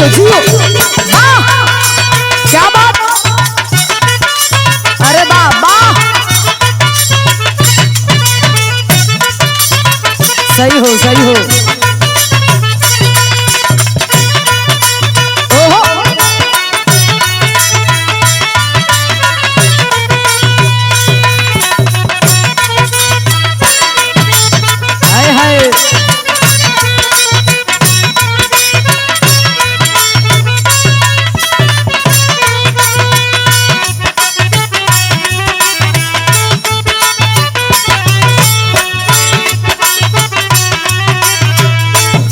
जियो जियो। क्या बात, अरे वाह वाह, सही हो सही हो। ओहो हाय हाय,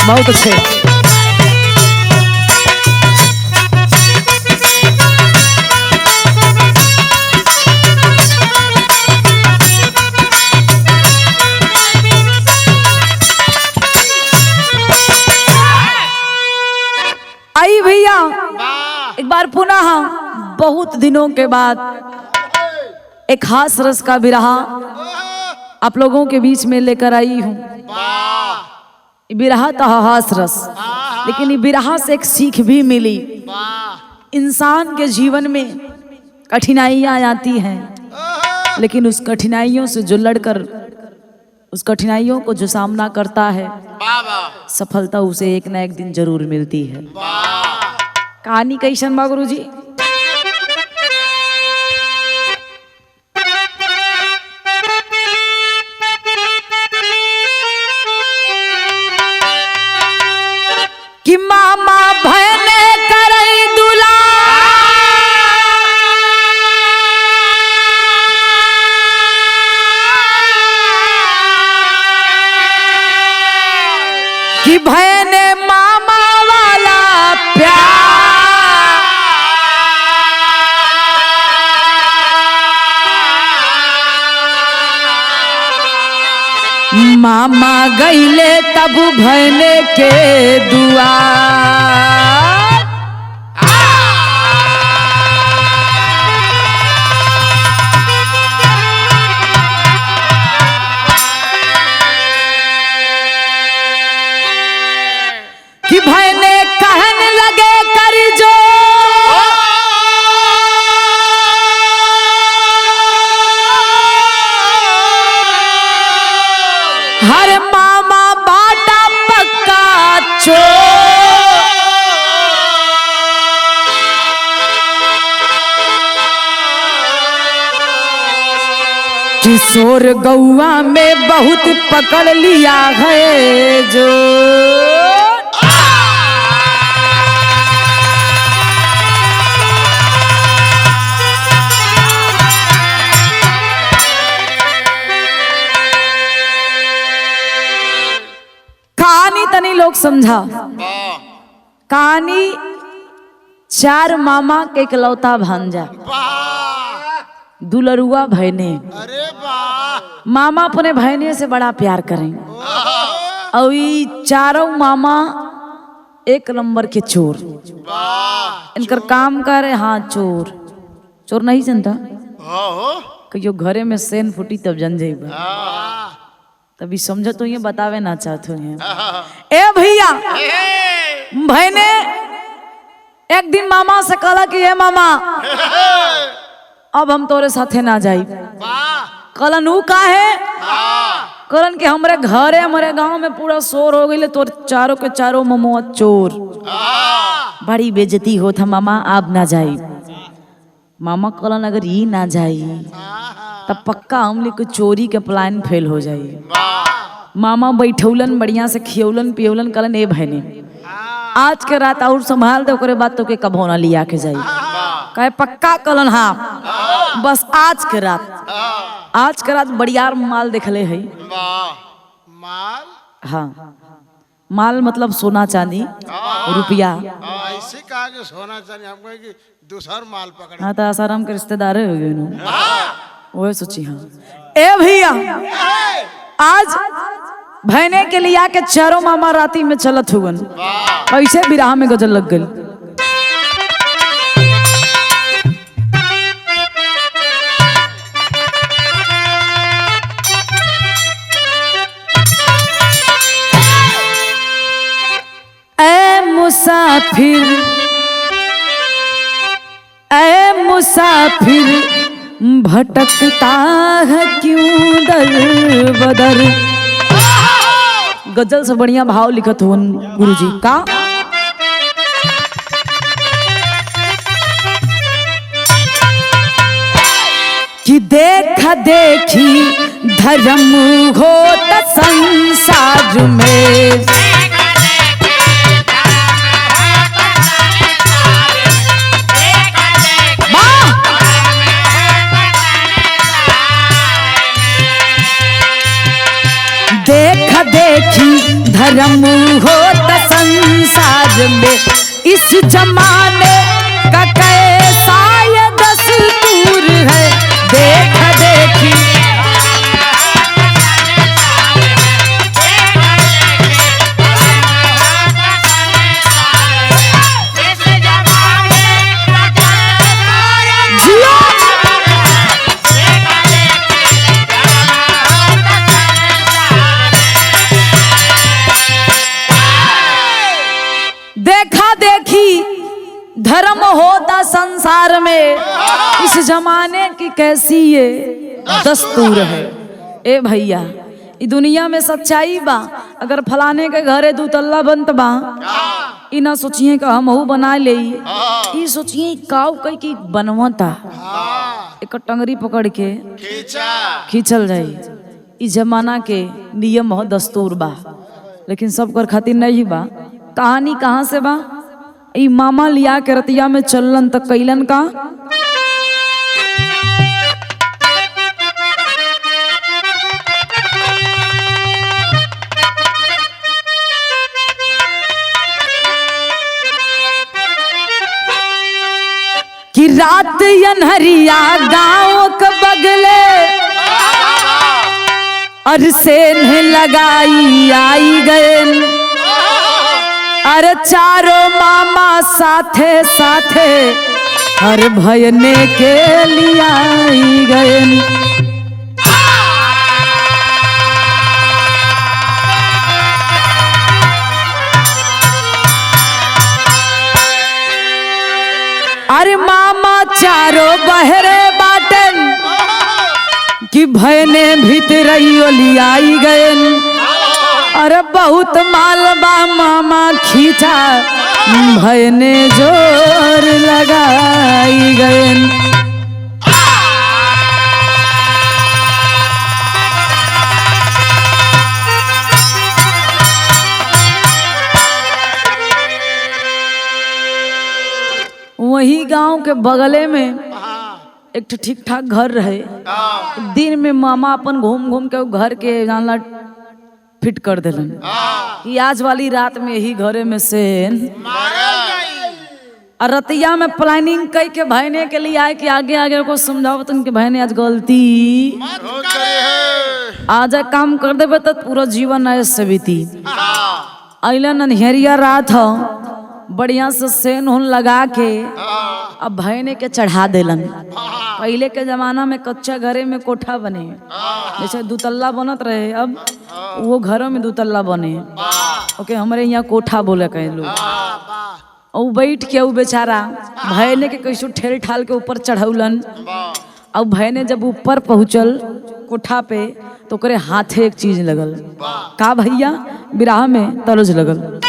बहुत अच्छे। आई भैया एक बार पुनः बहुत दिनों के बाद एक हास रस का बिरहा आप लोगों के बीच में लेकर आई हूँ। बिरहा था हास रस, लेकिन ये बिरहा से एक सीख भी मिली। इंसान के जीवन में कठिनाइयां आती हैं, लेकिन उस कठिनाइयों से जो लड़कर उस कठिनाइयों को जो सामना करता है, सफलता उसे एक ना एक दिन जरूर मिलती है। कहानी कैसन बा गुरुजी? कि मामा भैने करई दुला, कि भैने मामा वाला प्यार, मामा गईले तब भैने के दुआर। कि भैने कहने लगे कर जो, हर मामा बाटा पक्का चोर। किशोर गौआ में बहुत पकड़ लिया है जो, तनी लोग समझा। कहानी चार मामा के इकलौता भांजा, दुलरुआ भैने। अरे वाह, मामा अपने भैने से बड़ा प्यार करें, और ये चारों मामा एक नंबर के चोर। इनकर काम करे, हाँ चोर। चोर नहीं जनता, कहियो घरे में सेन फूटी तब जन जाइबा, तभी समझो तो ये बतावे ना चाहते हैं। ए भैया, भैने एक दिन मामा से कहला कि हे मामा अब हम तोरे साथे ना जाई। कहलन ऊ का है? कहलन कि हमरे घरे हमारे गांव में पूरा शोर हो गई, तोर चारों के चारों ममुआ चोर, बड़ी बेइज्जती होता मामा, आप ना जाई। मामा कहलन अगर ये ना जाई तब पक्का हम लोग चोरी के प्लान फेल हो जाई। मामा बैठौलन, बढ़िया से खियौलन पियौलन, कहलन ए बहने आज के रात और संभाल दे, ओकरे बाद तो के कभो ना लिया के जाई। कहे पक्का? कहलन हाँ, बस आज के रात, आज के रात बढ़ियार माल देखले है। माल? हाँ, माल मतलब सोना चांदी रुपया। ऐसे कहा कि सोना चांदी, हमको कि दूसर माल पकड़। हाँ तो आसाराम के रिश्तेदार हो गए नो, वो सोची। हाँ ए भैया, आज भैने के लिया के चारों मामा राती में चलत हुगन, कैसे बिराह में गजल लग गई। मुसाफिर, ऐ मुसाफिर भटकता है क्यों दर बदर। गजल से बढ़िया भाव लिखत हो गुरुजी का। कि देखा देखी धर्म होता संसार में, देखा देखी धर्म होता संसार में, इस जमाने का कैसा ये दस्तूर है। देखा देखी देखा देखी धर्म होता संसार में, इस जमाने की कैसी ये दस्तूर है। ए भैया ई दुनिया में सच्चाई बा। अगर फलाने के घरे 2 तल्ला बनत बा, ई ना सोचिए कि हमहू बना ले, ई सोचिए काव कई की बनवता एक टंगरी पकड़ के खींचल जाई। ई जमाना के नियम हो दस्तूर बा, लेकिन सब कर खातिर नहीं बा। कहानी कहाँ से बा? ई मामा लिया के रतिया में चलन तक कैलन का। कि रात अनहरिया गाँव के बगले और सेन लगाई आई गए। अरे चारों मामा साथे साथे हर भयने के लिए आई गए। अरे मामा चारों बहरे बाटन कि भयने भीतरियो ले आई गए। अरे बहुत मालबा मामा खींचा भयने जोर लगाई गए। वही गांव के बगले में एक ठीक ठाक घर रहे। दिन में मामा अपन घूम घूम के घर के जानला फिट कर दिलन कि आज वाली रात में यही घरे में से रतिया में प्लानिंग कई के भयने के लिए आए कि आगे आगे को समझाओ तुम कि भयने आज गलती आज काम कर देवे तो पूरा जीवन ऐसे बीती। अलन अन्हरिया रात हो बढ़िया से सेन हुन लगा के अब भयने के चढ़ा देलन। पहले के जमाना में कच्चा घरे में कोठा बने, जैसे 2 तल्ला बनत रहे, अब वो घरों में 2 तल्ला बने। ओके हमारे यहाँ कोठा बोले कहे लोग। और बैठ के वो बेचारा भयने के कैसो ठेल ठाल के ऊपर चढ़ौलन। और भयने जब ऊपर पहुँचल कोठा पे तो करे हाथे एक चीज लगल। का भैया? बिराह में तरोज लगल।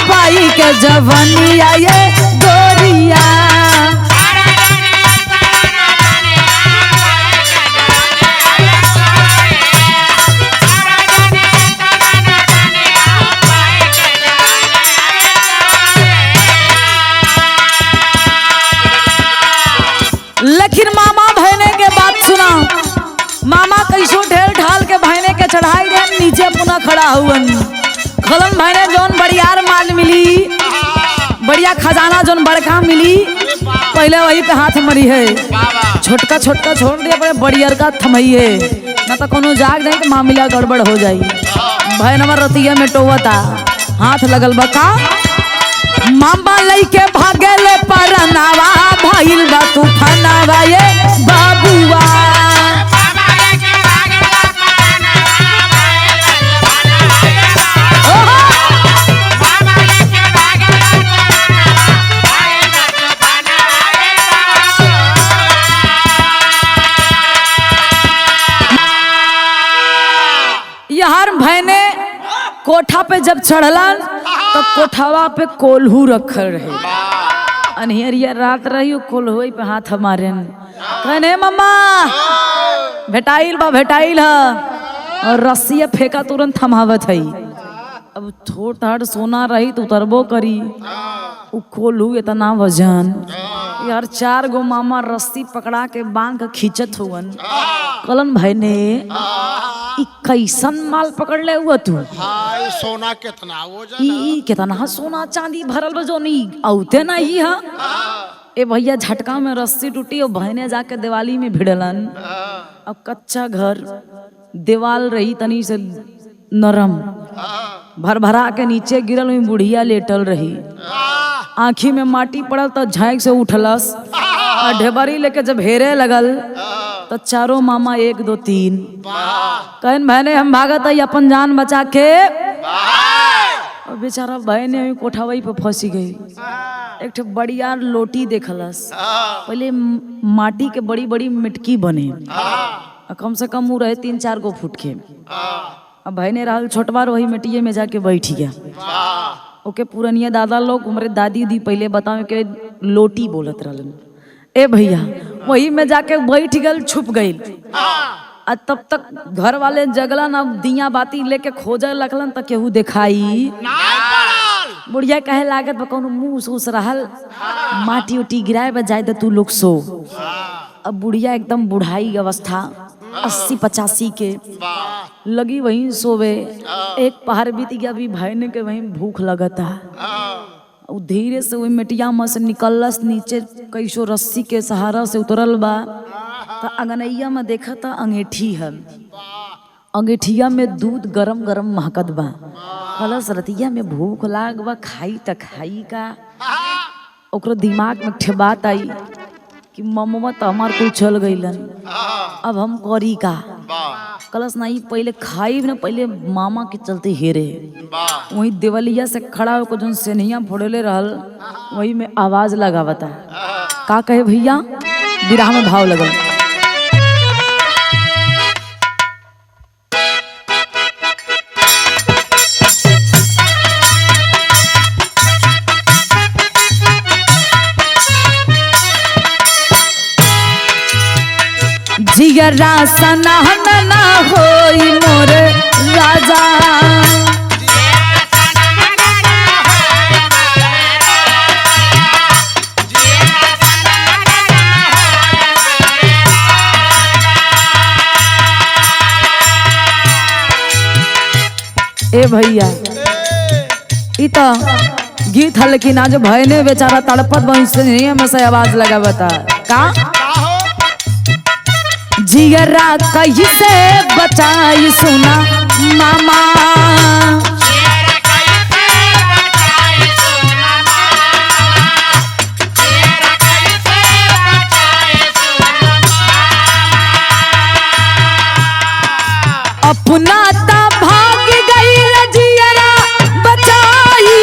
पाई के जवनिया ये गोरिया लेकिन मामा भयने के बात सुना। मामा कैसो ढेर ढाल के भयने के चढ़ाई दे नीचे पुनः खड़ा हुआ। खलन भयने जोन बढ़ियार माल मिली, बढ़िया खजाना जोन बड़का मिली, पहले वही पे हाथ मरी है। छोटका छोटका छोड़ दिया बड़े बड़ियर का थमइए ना तो कोनो जाग जाए तो मामला गड़बड़ हो जाई। भाई नंबर रतिया में टोवता हाथ लगल बा का मामा लइके भागेले परनावा भइल बा तूफानावा ये बाबुआ यार भैने कोठा पे जब चढ़लन तो कोठावा पे कोल्हू रखल रहे। अनहरिया रात रही कोल्हू पे हाथ हमारे कहने मम्मा भेटाइल बा भेटाइल है और रस्सिया फेंका तुरंत थमावत है। अब थोड़ थाड़ सोना रही तो उतरबो करी उ कोल्हू इतना वजन यार 4 गो मामा रस्सी पकड़ा के बांध के खींचत हुवन। कलन भाई ने कैसन माल पकड़ ले हुआ तू हाय सोना कितना वो ई कितना सोना चांदी भरल बा जो नहीं औते ना ही हा ए भैया झटका में रस्सी टूटी और बहने जाके दिवाली में भिड़लन। अब कच्चा घर दीवाल रही तनी से नरम भरभरा के नीचे गिरल में बुढ़िया लेटल रही। आँखी में माटी पड़ल तो झाँक से उठलस और ढेबरी लेके जब हेरे लगल तो चारों मामा 1 2 3 कहन बहने हम भागत है अपन जान बचा के और बेचारा बहने कोठावई पे फंसी गई। एक ठे बढ़िया लोटी देखलस पहले माटी के बड़ी बड़ी मिटकी बने कम से कम रहे 3-4 गो फुट के। अब बहने रहल छोटवार वही मिट्टिए में जाके बैठ गया। ओके पुरनिया दादा लोग हमारे दादी दी पहले बताओ के लोटी बोलत रहलन। ए भैया वही में जाके बैठ गल छुप गई। तब तक घर वाले जगलन अब दिया बाती लेके खोजे लगलन तक केहू दिखाई बुढ़िया कहे लागत बा कौनो मुंह सूस रहल माटी उटी गिराए बा जाए तू लोग सो। अब बुढ़िया एकदम बुढ़ाई अवस्था 80-85 के लगी वहीं सोवे। एक पहाड़ बीत गया अभी भाई ने के वहीं भूख लगता धीरे से वही मिटिया में से निकलस नीचे कैसो रस्सी के सहारा से उतरल बा तो अंगनैया में देखा था अंगीठी है। अंगीठिया में दूध गरम गरम महकत बा। कलस रतिया में भूख लाग बा खाई त खाई का ओकरो दिमाग में ठे बात आई कि मम्मा तो हमार कुल चल गईलन अब हम करी का। कलस नहीं पहले खाई ना पहले मामा के चलते हेरे वही देवलिया से खड़ा होकर जो सेनिया फोड़ले रहल वही में आवाज लगावता का कहे भैया बिरहा में भाव लगल। जिगरा सनहन ना होई मोर राजा ए भैया ई तो गीत है लेकिन आज भाई ने बेचारा तड़पत बंसी में से आवाज लगा बता का जिगरा कैसे बचाई सुना मामा अपना ता भाग गई जिगरा बचाई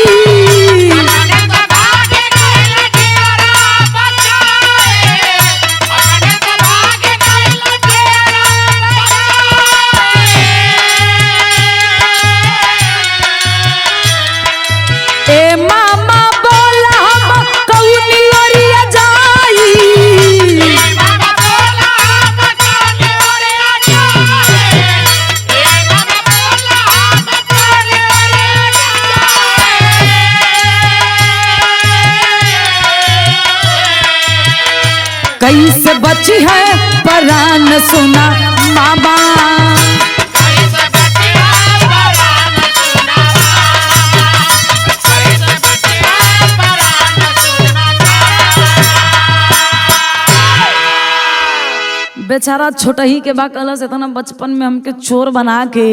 बेचारा छोटही के बा कहलस इतना बचपन में हमके चोर बना के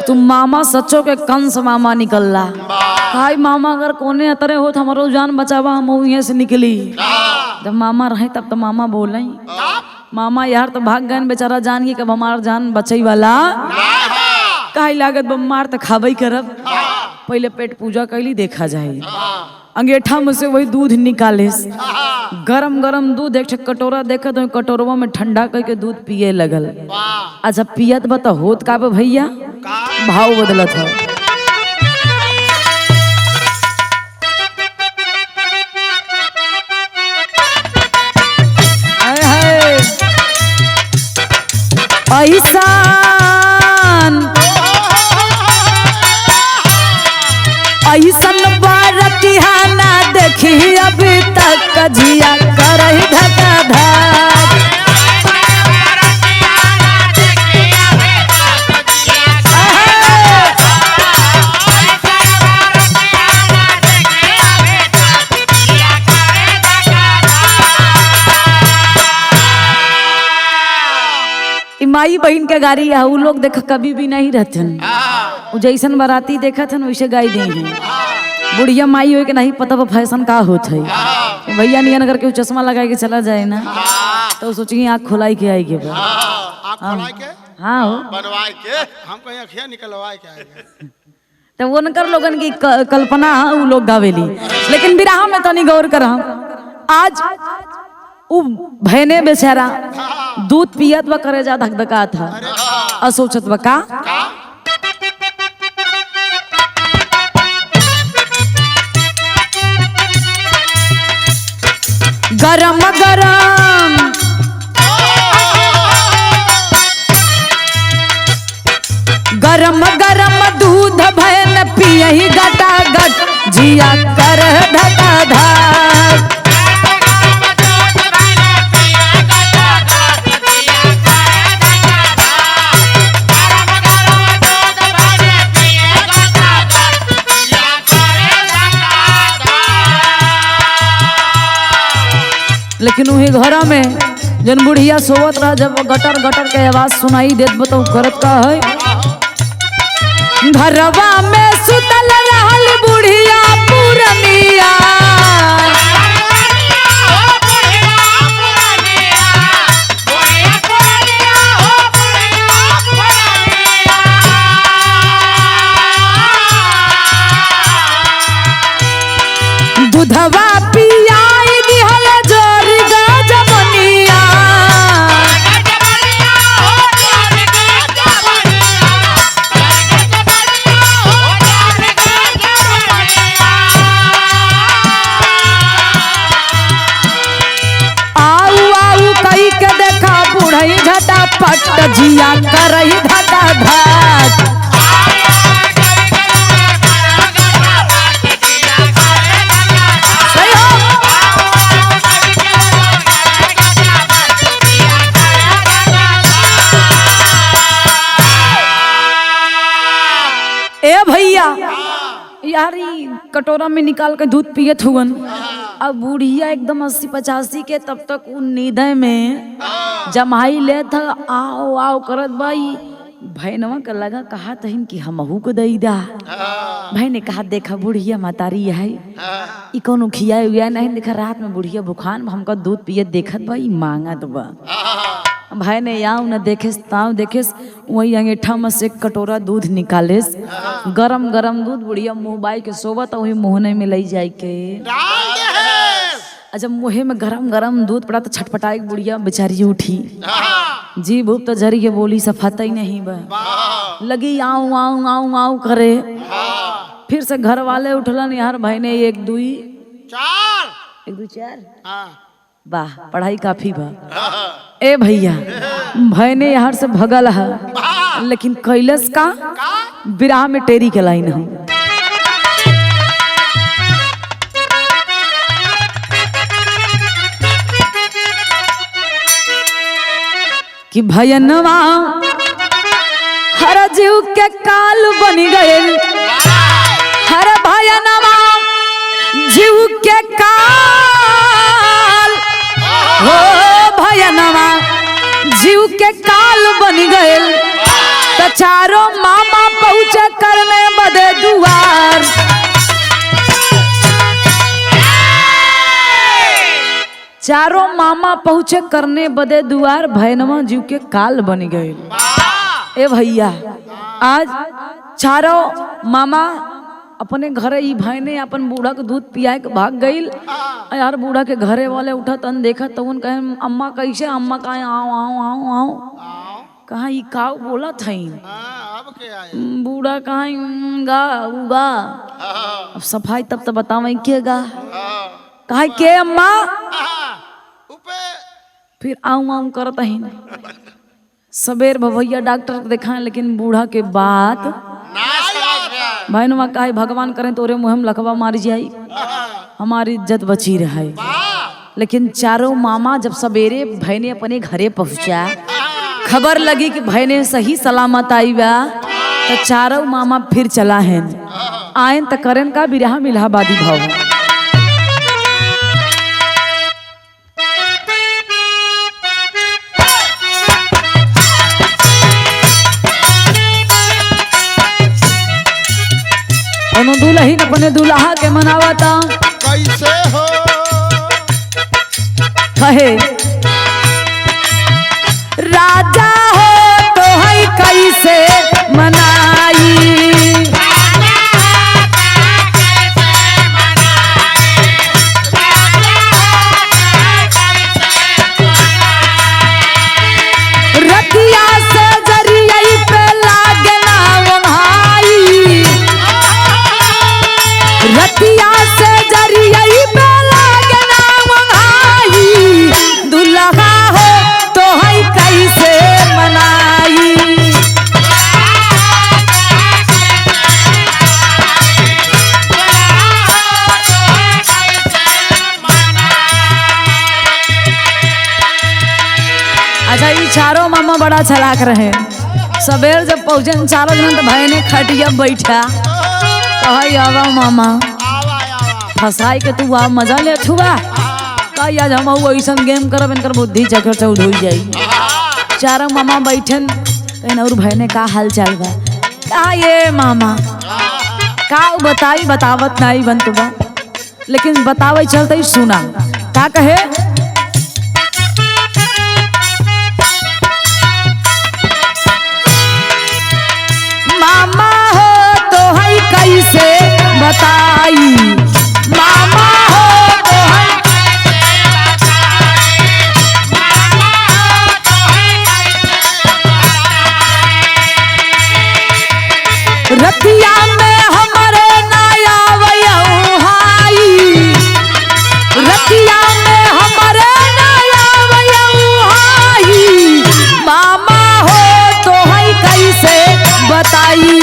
तुम मामा सच्चो के कंस मामा निकलला। भाई मामा अगर कोने अतरे हो तो हमारो जान बचावा, हम यहाँ से निकली। जब मामा रहे तब तो मामा बोले, मामा यार तो भाग गए बेचारा जान के कब हमार जान बचई वाला काहे लागत बमार तो खाबई करब। पहले पेट पूजा कैली देखा जाए। अंगेठा में से वही दूध निकाले, गरम गरम दूध एक कटोरा देखा तो कटोरवा में ठंडा करके दूध पिए लगल। अच्छा पियत बता होत का भैया भाव बदलत हो। ऐसन बारतिया ना देखी अभी तक कजिया करही धका धक। माई बहन के गाड़ी है उ लोग देख कभी भी नहीं रहते, जैसन बाराती देखा था वैसे गाय दी है। बुढ़िया माई हो के नहीं पता फैशन का होता है। भैया नियन करके वो चश्मा लगा के चला जाए ना तो सोचिए आँख खुलाई के आएगी। हाँ हो बनवाए के हम कहीं अखियाँ निकलवाए के आएंगे तो वो नकर लोगन की कल्पना उ लोग गावेली। लेकिन बिराह में तनी गौर कर, आज उ भैने बेचारा दूध पियत व करे जा धकधका था असोचत व का गरम गरम गरम गरम दूध भैन पियही गटा गट जिया कर धका धक। लेकिन वही घर में जन बुढ़िया सोवत रहा, जब गटर गटर के आवाज सुनाई देत बताऊ करत का है। घरवा में सुतल रहल बुढ़िया पुरनिया, दूधवा पियाई दिहल जोरी गजबनिया। आऊ आऊ कई के देखा बुढ़ई झटा पट जिया करही धका धक। ए भैया यार कटोरा में निकाल के दूध पियत हुवन। अब बुढ़िया एकदम 80-85 के तब तक उन नींदे में जमाई ले था आओ आओ करत भाई। भैनवा का लगा कहा तहिन कि हमहू को दई दा। भाई ने कहा देखा बुढ़िया मातारी है ई कोनो खिया हुआ नहीं, देखा रात में बुढ़िया बुखान हमका दूध पियत देखत भाई मांगा तो बा। भाई ने याव न देखे ताव देखे वही अंगेठा में से कटोरा दूध निकाले, गरम गरम दूध बुढ़िया मुँह बाई के सोवत वही मुँहने में ले जाए के। अच्छा मुँहे में गरम गरम दूध पड़ा तो छटपटाई बुढ़िया बेचारी उठी, जी भूप तो जरी के बोली सफाता ही नहीं बा, लगी आऊ आऊ आऊ आऊ करे। फिर से घर वाले उठलन यार भाई ने 1 2 4 वाह पढ़ाई काफी बा। ए भैया भाई ने यहाँ से भगल है, लेकिन कैलस का बिराह में टेरी के लाइन हो। कि भयनवा हर जीव के काल बन गए, हर भयनवा जीव के काल हो भयनवा जीव के काल बन गए तो चारों मामा पहुंचे करने बदे दुआर। चारों मामा पहुंचे करने बदे दुआर, भैनवा जीव के काल बन गए। ए भैया आज चारों मामा अपने घरे ही भैने अपन बूढ़ा के दूध पिया के भाग गईल। यार बूढ़ा के घरे वाले उठा तन देखा तो उन कहे अम्मा कैसे, अम्मा कहे आओ आओ आओ आओ। कहा ई काऊ बोला थी। अब क्या है? बूढ़ा कहा गा उगा। अब सफाई तब तो बतावे के गा। कहा के अम्मा, फिर आऊं आऊं करता ही सबेर भैया डॉक्टर को दिखाए, लेकिन बूढ़ा के बात बहनवा कहे भगवान करें तोरे मुँह में लखवा मार जाई, हमारी इज्जत बची रहे। लेकिन चारों मामा जब सवेरे भैने अपने घरे पहुंचा, खबर लगी कि भैने सही सलामत आई बा, तो चारों मामा फिर चला है आयन त करें का बिरहा मिलाहाबादी भाव। दुल्हन अपने दुल्हा के मनावता कैसे हो? कहे राजा हो तो है कैसे मनाई, रतिया से जरिया पे लागना वहाई, रतिया से जरिया पे लागना वहाई, दुल्हा हो तो है कैसे मनाई। अच्छा ये चारों मामा बड़ा चलाक रहे। सवेर जब पहुंचन चारों जन तो भाई ने खटिया बैठा, कहा आवा मामा फसाई के तू आ मजा ले छुआ, कही आज हम ऐसा गेम करब इनकर बुद्धि चक्कर चौड़ हो जाई। चारों मामा बैठन कहीं और भाई ने का हाल चाल बा, का ये मामा का बताई बतावत नहीं बनत बा, लेकिन बतावे चलते ही सुना का कहे। मामा हो तो है कैसे बताई, मामा हो तो है रतिया में हमारे नया वही, रतिया में हमारे नया वही, मामा हो तो है कैसे बताई।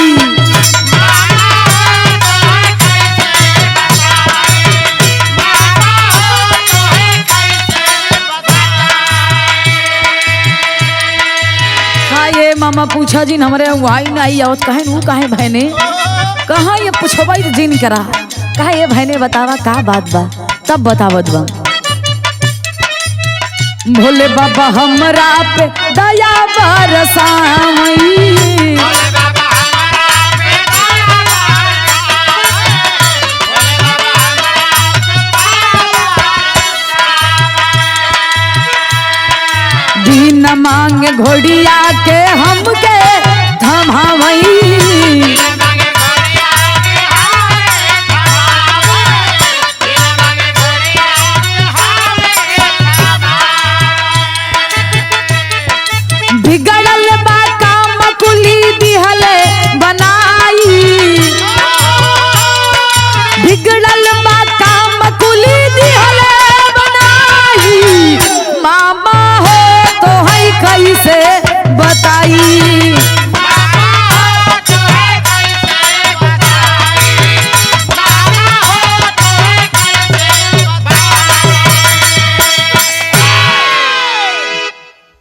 ये मामा पूछा जिन हमारे वाई नहीं आवत, कहे नू कहे बहने कहा ये पूछोबा तो जिन करा, कहा ये बहने बतावा का बात बा, तब बतावत बा। भोले बाबा हमरा पे दया बरसाई, दिन मांगे घोड़िया के हमके थमावई, बिगड़ल बा काम कुली दिहले बनाई, बिगड़ल बा काम कुली दिहले बनाई, मामा हो तो है कैसे बताई।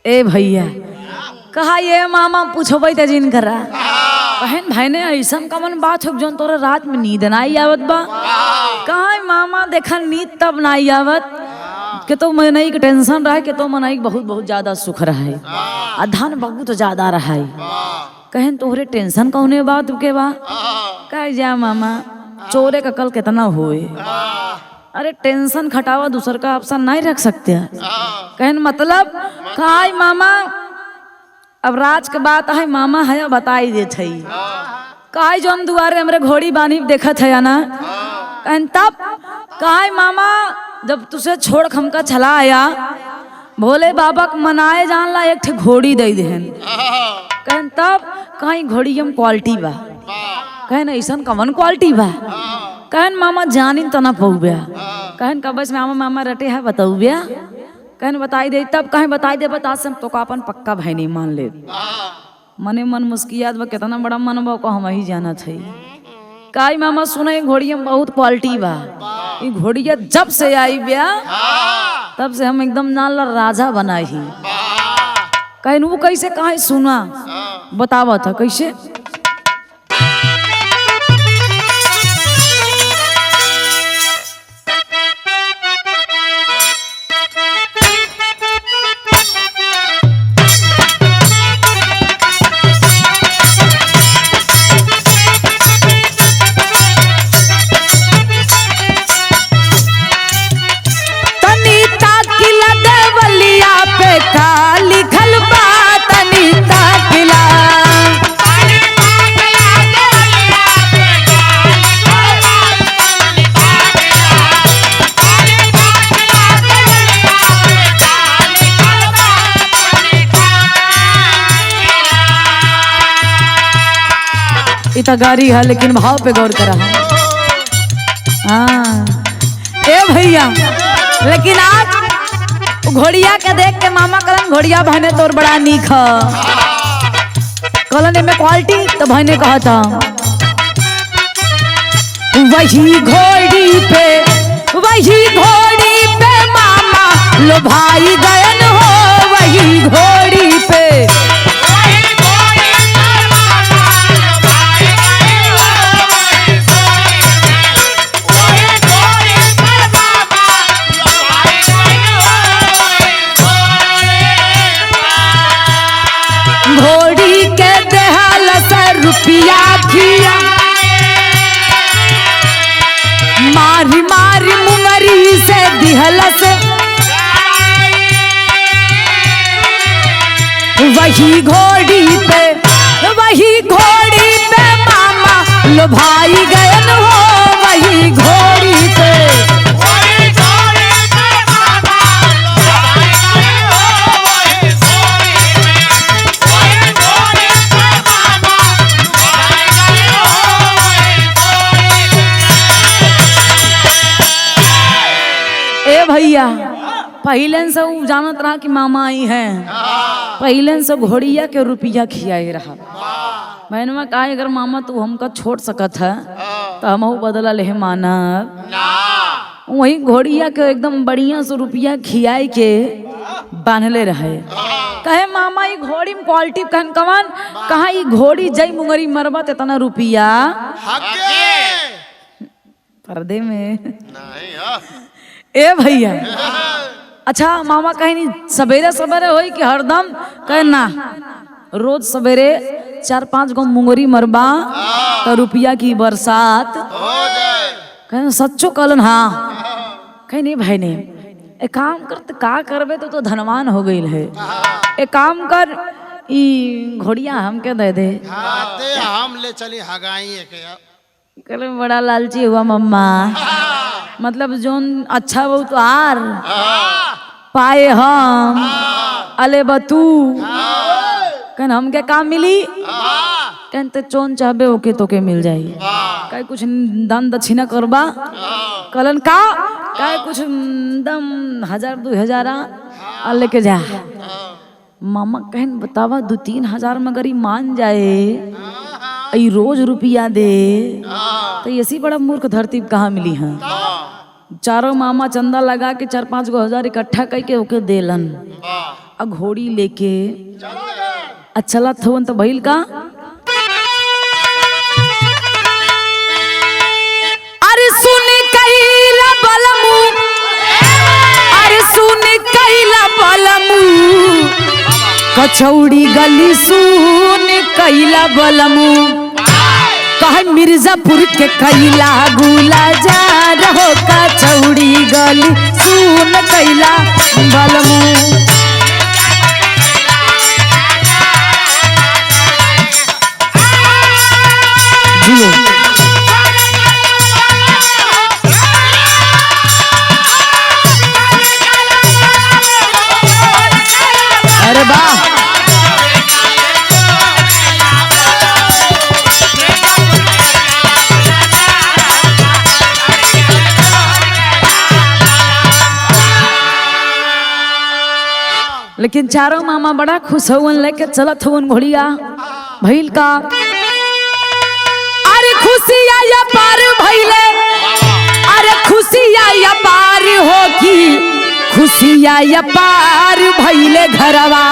ए भैया कहा ये मामा पूछोबै त जिन करा, बहन भाई ने ऐसा कमन बात हो जौन तोरा रात में नींद ना आवत बा, कहा मामा देखा नींद तब ना आवत के तो मनई के टेंशन रहे के तो मनई बहुत बहुत ज्यादा सुख रहे आ धन बहुत ज्यादा रहे कहन तोहरे टेंशन कौने बात के बा कह जा मामा चोरे का कल कितना हुए अरे टेंशन खटावा दूसर का ऑप्शन नहीं रख सकते कहन मतलब काय मामा अब राज के बात है मामा है बताई दे छई काय जोन दुआरे हमरे घोड़ी बानी देखत है ना कहन तब काय मामा जब तुझे छोड़ खमका चला आया भोले बाबा को मनाए जान ला एक ठे घोड़ी दे देहन कहन तब कहीं घोड़ी हम क्वालिटी बा कहन ऐसा कवन क्वालिटी बा कहन मामा जानी तो ना पहुँब्या कहन कब बस मामा मामा रटे है बताऊब्या कहन बताई दे तब कहीं बताई दे बता से तो का अपन पक्का भाई नहीं मान ले मने मन मुस्कियात बा कितना बड़ा मन बा को हम ही जाना थे काई मामा सुने घोड़िया बहुत क्वालिटी बा ये घोड़िया जब से आई ब्या तब से हम एकदम नाल राजा बना ही कहन वो कैसे कहा सुना बतावा था कैसे इतना गारी है लेकिन भाव पे गौर करा हाँ ए भैया लेकिन आज घोड़िया के देख के मामा कलन घोड़िया बहने तोर बड़ा नीक कलन में क्वालिटी तो बहने कहा था वही घोड़ी पे मामा लो भाई गयन हो वही घोड़ी पे घोड़ी के देहल से रुपया खिया मारी मारी मुंगरी से दिहल से वही घोड़ी पे मामा लो भाई गयन हो वही घोड़ी पे भैया पहले से जानत रहा कि मामा आई हैं पहले से घोड़िया के रुपया खियाए रहा बहनवा कहा अगर मामा तू हमका छोड़ सकत है तो हम बदला ले मानब वही घोड़िया के एकदम बढ़िया से रुपया खियाए के बांधले रहे कहे मामा ये घोड़ी में क्वालिटी कहन कवन कहा ये घोड़ी जय मुंगरी मरबा इतना रुपया पर्दे में ए भैया अच्छा मामा कहीं नहीं सवेरे सवेरे होई कि हरदम कहना रोज सवेरे 4-5 गो मुंगरी मरबा तो रुपया की बरसात कहना सच्चो कहलन हाँ कहीं नहीं भाई ने एक काम करते का करबे तो धनवान हो गई है एक काम कर ई घोड़िया हमके दे दे हम ले चली हगाई कल बड़ा लालची हुआ मम्मा मतलब जोन अच्छा वो तो आर पाए हम अले बतू कहन हमके काम मिली कहन ते चोन चाहबे ओके तो के मिल जाई कहीं कुछ दान दक्षिणा करबा कलन का कहीं कुछ दम 1000-2000 आ लेके जा मामा कहन बतावा 2-3 हजार मगर मान जाए आई रोज रुपया दे तो ऐसी बड़ा मूर्ख धरती कहाँ मिली है चारों मामा चंदा लगा के 4-5 गो हजार इकट्ठा करके ओके देलन आ घोड़ी लेके अच्छा थवन तो भइल का अरे सुन कैला बलमु अरे बलमू कचौड़ी गली सुन कैला बलमू कह मिर्जापुर के कैला गुला जा रहो कचौड़ी गली सुन कैला बलमू। अरे वाह लेकिन चारों मामा बड़ा खुश हुवन लेके चलत हुवन घोड़िया भइल का अरे खुशिया या पार भइले अरे खुशिया या पार होगी खुशिया या पार भइले घरवा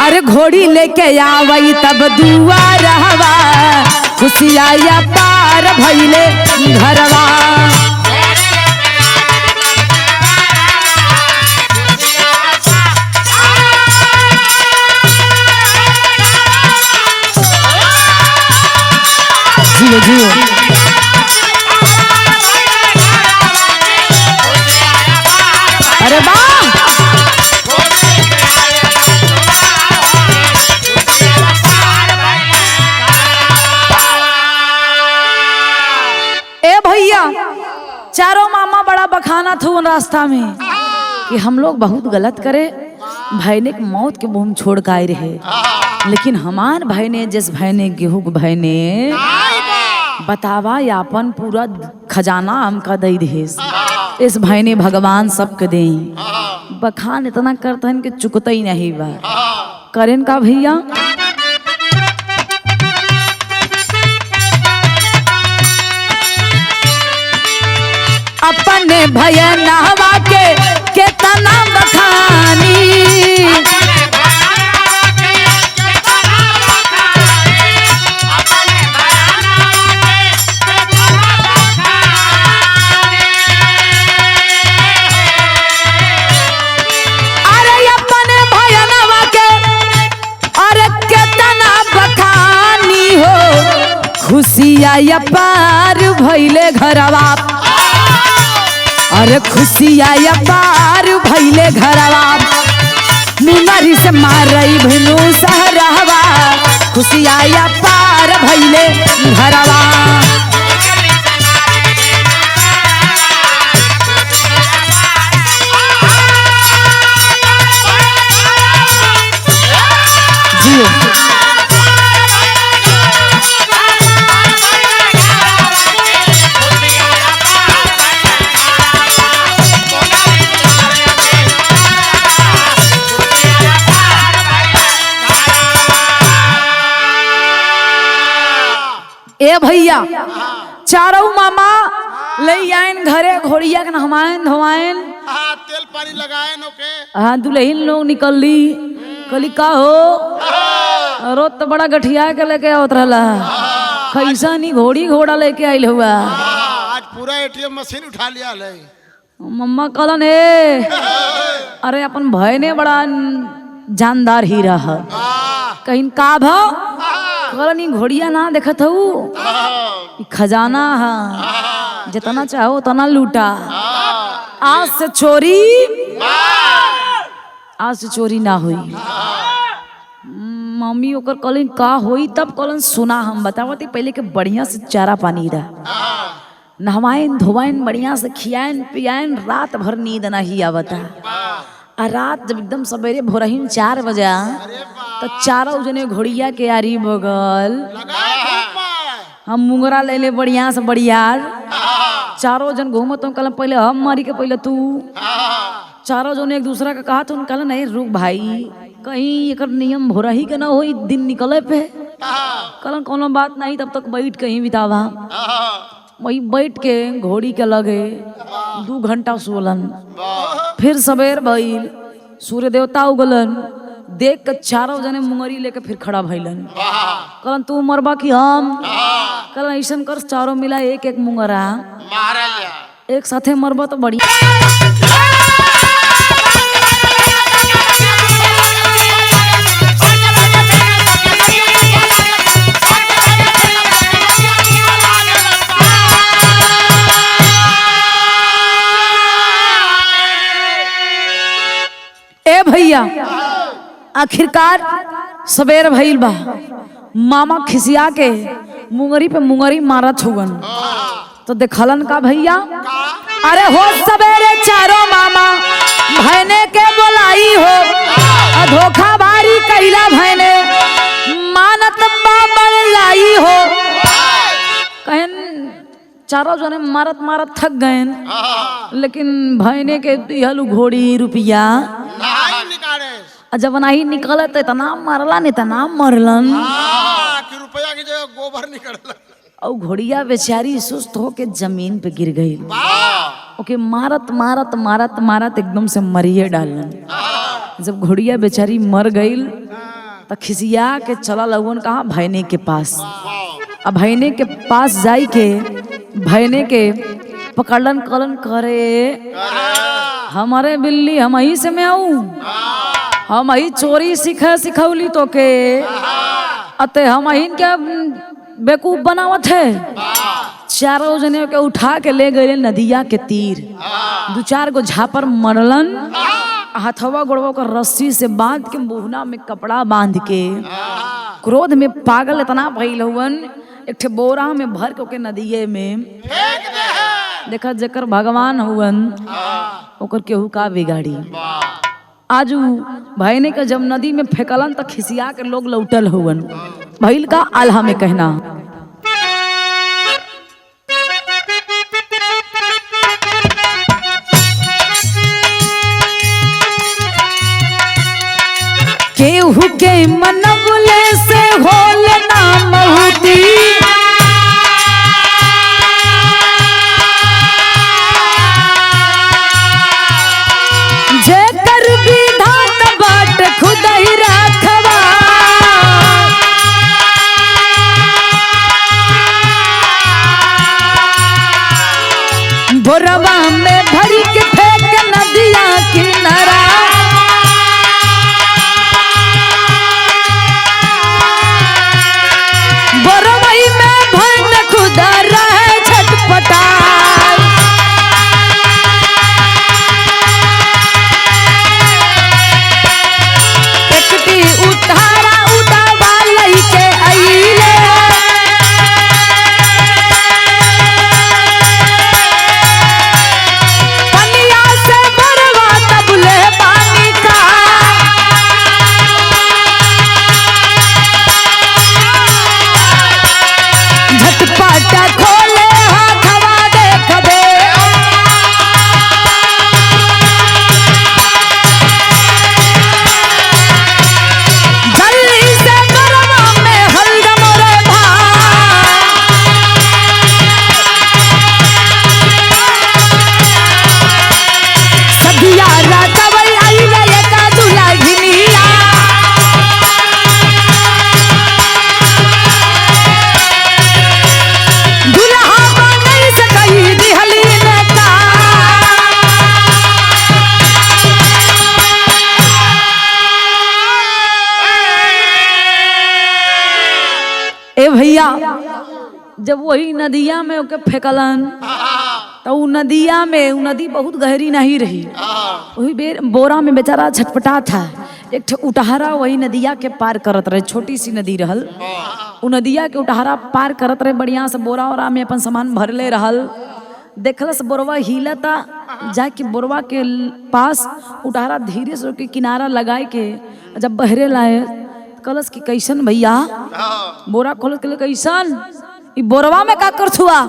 अरे घोड़ी लेके आवई तब दुआर हवा खुशिया या पार भइले घरवा। जियो जियो अरे वाह ए भैया चारों मामा बड़ा बखाना था उन रास्ता में कि हम लोग बहुत गलत करे भाई ने मौत के मुंह छोड़ के आए रहे लेकिन हमार भाई ने जिस भाई ने गेहूं भाई ने बतावा यापन पूरा खजाना हमका दे दे इस भाई ने भगवान सबके दे बखान इतना करता है कि चुकता ही नहीं बा करें का भैया अपने भैया नहवा के केतना बखानी खुशिया या पार भइले घरवा अरे खुशिया या पार भइले घरवा मुनरी से मारई भनु सहरवा खुशिया या पार भइले घरवा। ए भैया चारों मामा ले आइन घरे घोड़िया के नहवाइन धोवाइन तेल पानी लगाए ओके हाँ दुल्हन लोग निकल ली कली का हो रोत तो बड़ा गठिया के लेके आवत रहला कैसा नहीं घोड़ी घोड़ा लेके आइल हुआ आज पूरा एटीएम मशीन उठा लिया ले मम्मा कहलन हे अरे अपन भाई ने बड़ा जानदार ही रहा कहीं का भाव कहलन घोड़िया ना देखत हूँ खजाना है जितना चाहो उतना लूटा आज से चोरी ना हुई मम्मी ओकर कहलन का होई तब कहलन सुना हम बतावती पहले के बढ़िया से चारा पानी रहा नहवाइन धोवाइन बढ़िया से खियाइन पियाइन रात भर नींद नहीं आवता आ रात जब एकदम सवेरे भोरहीन 4 बजे तो चारों जने घोड़िया के आरी बगल हम मुंगरा ले ले बढ़िया से बढ़ियार चारों जन घूमत कल पहले हम मारी के पहले तू चारों जन एक दूसरा का कहा तो कल नहीं रुक भाई कहीं एक नियम भोरही के ना हो दिन निकले पे कल कोनो बात नहीं तब तक बैठ कहीं बितावा वही बैठ के घोड़ी के लगे 2 घंटा सोलन फिर सवेर भइल सूर्य देवता उगलन देख के चारों जने मुंगरी लेके फिर खड़ा भइलन कहलन तू मरबा कि हम कहलन ऐसन कर चारों मिला एक एक मुंगरा एक साथे मरबा तो बढ़िया आखिरकार सवेर भइल बा, मामा खिसिया के मुंगरी पे मुंगरी मारत हुवन। तो देखलन का भैया, अरे हो सवेरे चारों मामा भैने के बोलाई हो, धोखा बारी कैला भैने मानत बाबर लाई हो। कहन चारों जने मारत मारत थक गए, लेकिन भैने के दिहलु घोड़ी रुपया जब नहीं निकलत इतना मरला नहीं इतना मरलन कि रुपया की जगह गोबर निकलल। और घोड़िया बेचारी सुस्त होके जमीन पे गिर गई। ओके मारत मारत मारत मारत एकदम से मरिए डालन। जब घोड़िया बेचारी मर गई तो खिसिया के चला लगन कहा भैने के पास। अब भैने के पास जाई के भैने के पकड़लन कलन करे हमारे बिल्ली हम ही से मैं आऊ, हम ही चोरी सिखौली तो के अते हम ही के बेकूफ बनावत है। चारों जने के उठा के ले गए नदिया के तीर, दो चार गो झापर मरलन, हथवा गोड़वा का रस्सी से बांध के मुहना में कपड़ा बांध के क्रोध में पागल इतना भइल हुवन, एक ठे बोरा में भर के नदिये में देखा जेकर भगवान हुवन ओकर केहू का बिगाड़ी। आजू भैने के जब नदी में फेंकलन तो खिसिया के लोग लौटल हुवन। भइल का आल्हा में कहना, केहू के मनवले से होल ना महुती, जेकर विधान बाट खुद ही राखवा। बोरवा में भरी के फेंक नदिया किनारा, बोरवई में भर खुदा रहे छटपटा। एकटी उतारा उदावा लइके आइले, पनिया से बरवा तबले पानी का। झटपटा खोले हाथवा देख दे, जल्दी से बरवा में हलदम रे भाई। सदिया रातवई आइले एका दुल्हनिया, दुल्हा बनई से कही दिहली नेता। ए भैया जब वही नदिया में ओके फेंकलन तो उ नदिया में उ नदी बहुत गहरी नहीं रही, वही बोरा में बेचारा छटपटा था। एक ठे उटहरा वही नदिया के पार करत रहे, छोटी सी नदी रहल, उ नदिया के उटहरा पार करत रहे, बढ़िया से बोरा वोरा में अपन सामान भरले रहल। देखलस बोरवा हिलता, जाके बोरवा के पास उटहरा धीरे से के किनारा लगाए के जब बहरे लाए कलस की कैसन भैया, बोरा खोल के कैसन ई बोरवा में का करत हुआ।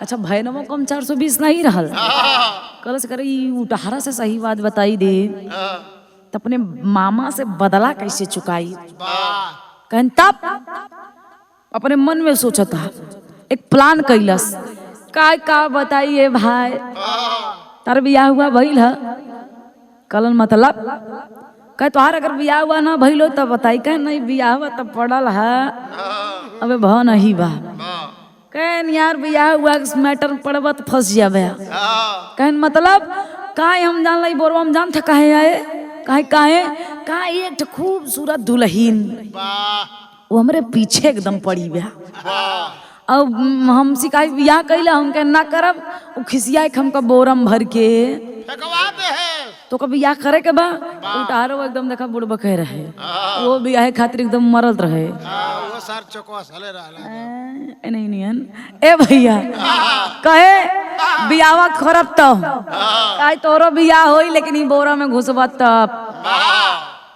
अच्छा भैनवो कम 420 नहीं रहल, कलस करे ई उटहरा से सही बात बताई दे तो अपने मामा से बदला कैसे चुकाई। कहन तब अपने मन में सोचता, एक प्लान कैलस, का बताइए भाई तार बियाह हुआ भइल है। कलन मतलब कह तोहार अगर बियाह हुआ ना भइलो तब बताई। कह नहीं बियाह हुआ तब पड़ल है, अबे भ नहीं बा। कहन यार बियाह हुआ मैटर पड़ब तो फंस जाबे। कहन मतलब काहे हम जान ली बोरवा हम जान था काहे आए, काहे एक खूबसूरत दुल्हन वो हमरे पीछे एकदम पड़ी बा। अब हम शिकायत बियाह कैला हम कह ना करब, वो खिसिया हमका बोरम भर के फेंकवा दे है। तो कभी या करे के बा उठारो एकदम देखा बुढ़ बके रहे वो भी आहे खातिर एकदम मरल रहे वो सर चोकवा सले रहला नहीं नियन ए भैया कहे बियावा खरब तो काहे तोरो बियाह होई लेकिन ई बोरा में घुसबा तब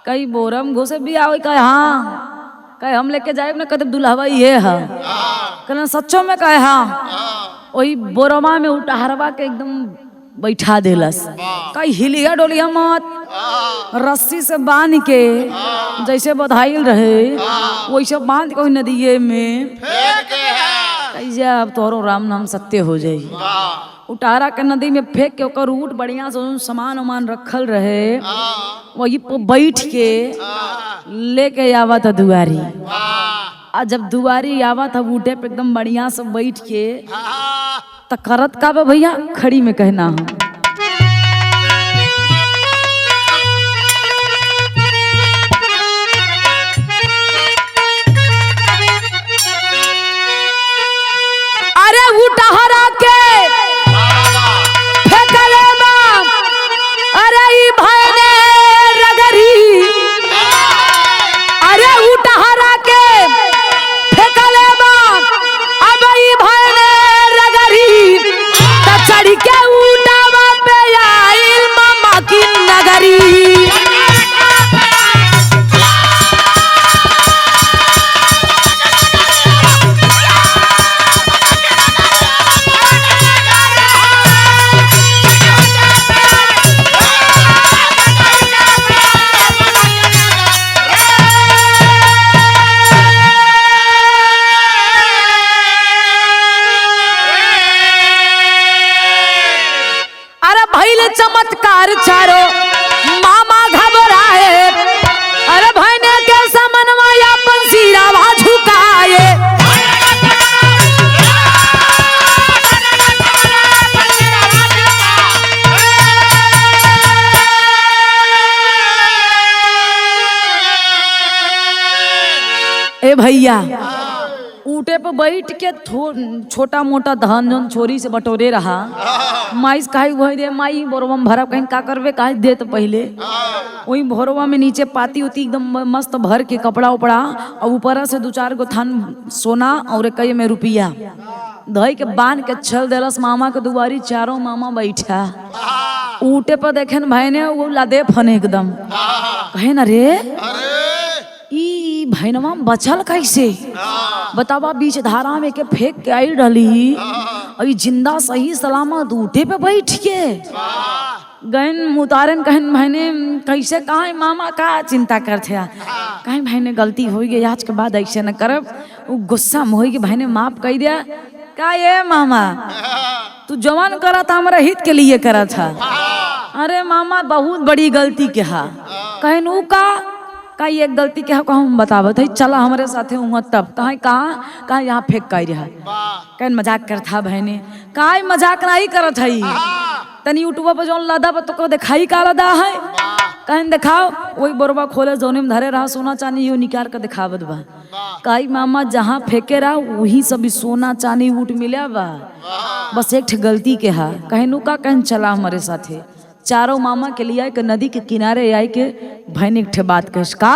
कई बोरा में घुसे बियाह होई कहे हाँ कहे हम लेके जाए ना कदम दुल्हवा ये है कहना सच्चो में कहे हाँ वही बोरमा में उठारवा के एकदम बैठा देलस कई हिलिया डोलिया मत रस्सी से बांध के जैसे बधाइल रहे वैसे बांध के नदिये में कैसे अब तोरो राम नाम सत्य हो जाई उतारा के नदी में फेंक के ओकर ऊट बढ़िया से सामान उमान रखल रहे वही पे बैठ के लेके आवा था दुआरी आ जब दुआरी आवा था ऊटे पे एकदम बढ़िया से बैठ के त करत का बे भैया खड़ी में कहना हम अरे उठहरा के फेंकले बाम अरे ई भैने रगरी अरे उठहरा के फेंकले बाम अब ई भैने रगरी त चढ़ के उठावा पे आइल मामा की नगरी चमत्कार चारो मामा घबराए अरे भैने के समनवा अपन सिरावा झुकाए ए भैया ऊटे पे बैठ के छोटा मोटा धन जन छोरी से बटोरे रहा माइस काहे वही दे माई बोरवा में भरब कहीं का करबे काहे दे तो पहले वही भोरवा में नीचे पाती उती एकदम मस्त भर के कपड़ा उपड़ा और ऊपर से 2-4 गो थान सोना और कई में रुपया धई के बांध के चल देलस मामा के दुआरी चारों मामा बैठा ऊटे पर देखे न भाई ने वो लादे फने एकदम कहे ना रे ई भैनवा बचल कैसे बतावा बीच धारा में के फेंक के आई रही अभी जिंदा सही सलामत ऊटे पे बैठ के गहन उतारन कहन भाईने कैसे कहा मामा का चिंता करते कहीं भाई ने गलती हो गई आज के बाद ऐसे न करब वो गुस्सा में हो गई भाई ने माफ कह दिया का ये मामा तू जवान करा था हमारा हित के लिए करा था अरे मामा बहुत बड़ी गलती के हा कहन ऊ का ये गलती के हम बतावत है चला हमारे साथे हुआ तब कहा यहाँ फेंक कर रहा कहन मजाक कर था बहने का मजाक नहीं करत है तनी यूट्यूब पर जो लदा तो दिखाई का लदा है कहन दिखाओ वही बोरबा खोले जोने में धरे रहा सोना चांदी यो निकाल कर दिखावत बा काई मामा जहाँ फेंके रहा वही सब सोना चांदी ऊट मिला बा बस एक गलती के हा कहनु का कहन चला हमारे साथे चारों मामा के लिए एक नदी के किनारे आई के भैन एक ठे बात कह का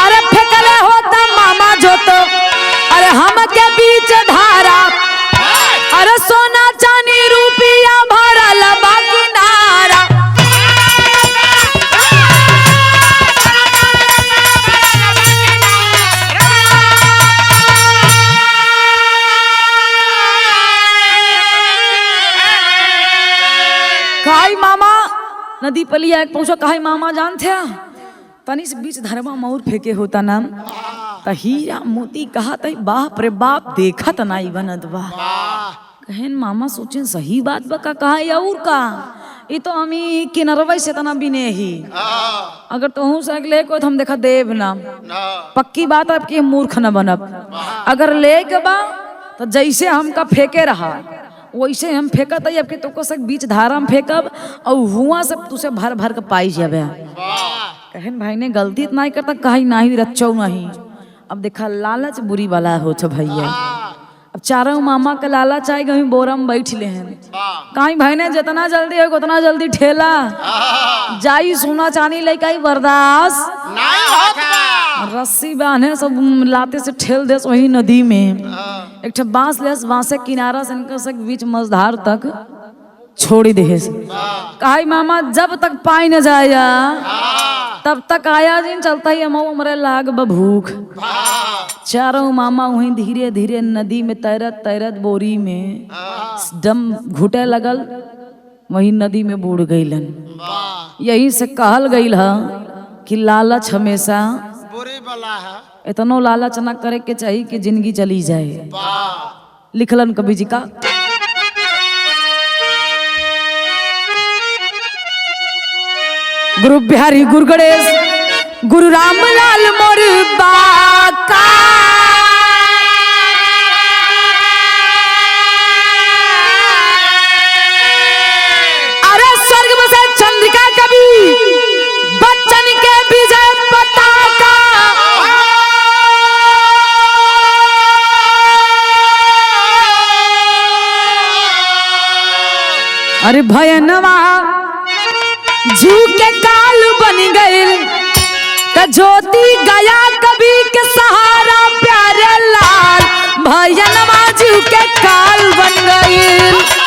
अरे फेंकले होता मामा जो तो अरे हम के बीच धारा अरे सोना चांदी रुपया भरल बा किनारा काई मामा नदी पलिया एक पूछो काई मामा जानते तनी से बीच धरवा मोर फेंके होता नाम त हीरा मोती कहा तई बाप रे बाप देखत नाई बनत बा कहन मामा सोचें सही बात बा का कहा या और का ये तो हमी किनरवा से तना बिने ही अगर तोहू से ले को हम देखा देव ना पक्की बात आपकी मूर्ख न बनब अगर ले के बा तो जैसे हमका फेंके रहा वैसे हम फेंकत है आपके तो सक बीच धारा में फेंकब और हुआ सब तुसे भर भर के पाई जाबे कहन भाई ने गलती नहीं करता कहीं नहीं रचो नहीं अब देखा लालच बुरी वाला हो तो भैया अब चारों मामा के लाला चाय कहीं बोरा में बैठ ले हैं कहीं भाई ने जितना जल्दी हो उतना जल्दी ठेला जाई सोना चांदी लेके आई बर्दाश्त नहीं होता। रस्सी बांधे सब लाते से ठेल दे वही नदी में एक ठे बांस ले बांसे किनारा से इनके से बीच मझधार तक छोड़ी दे कहा मामा जब तक पाई न जाया तब तक आया जिन चलता ही हमरे लाग भूख। चारों मामा वहीं धीरे धीरे नदी में तैरत तैरत बोरी में दम घुटे लगल वहीं नदी में बूढ़ गईलन। यही से कहल गईल है कि लालच हमेशा बुरी बला है। इतनो लालच न करे के चाहिए कि जिंदगी चली जाए। लिखलन कवि जी का गुरु बिहारी गुरु गणेश गुरु रामलाल मोर बाका अरे स्वर्ग में से चंद्रिका कवि बच्चन के विजय पताका अरे भयनवा जू के काल बन गए त ज्योति गया कभी के सहारा प्यारे लाल भैया नवाजू के काल बन गए।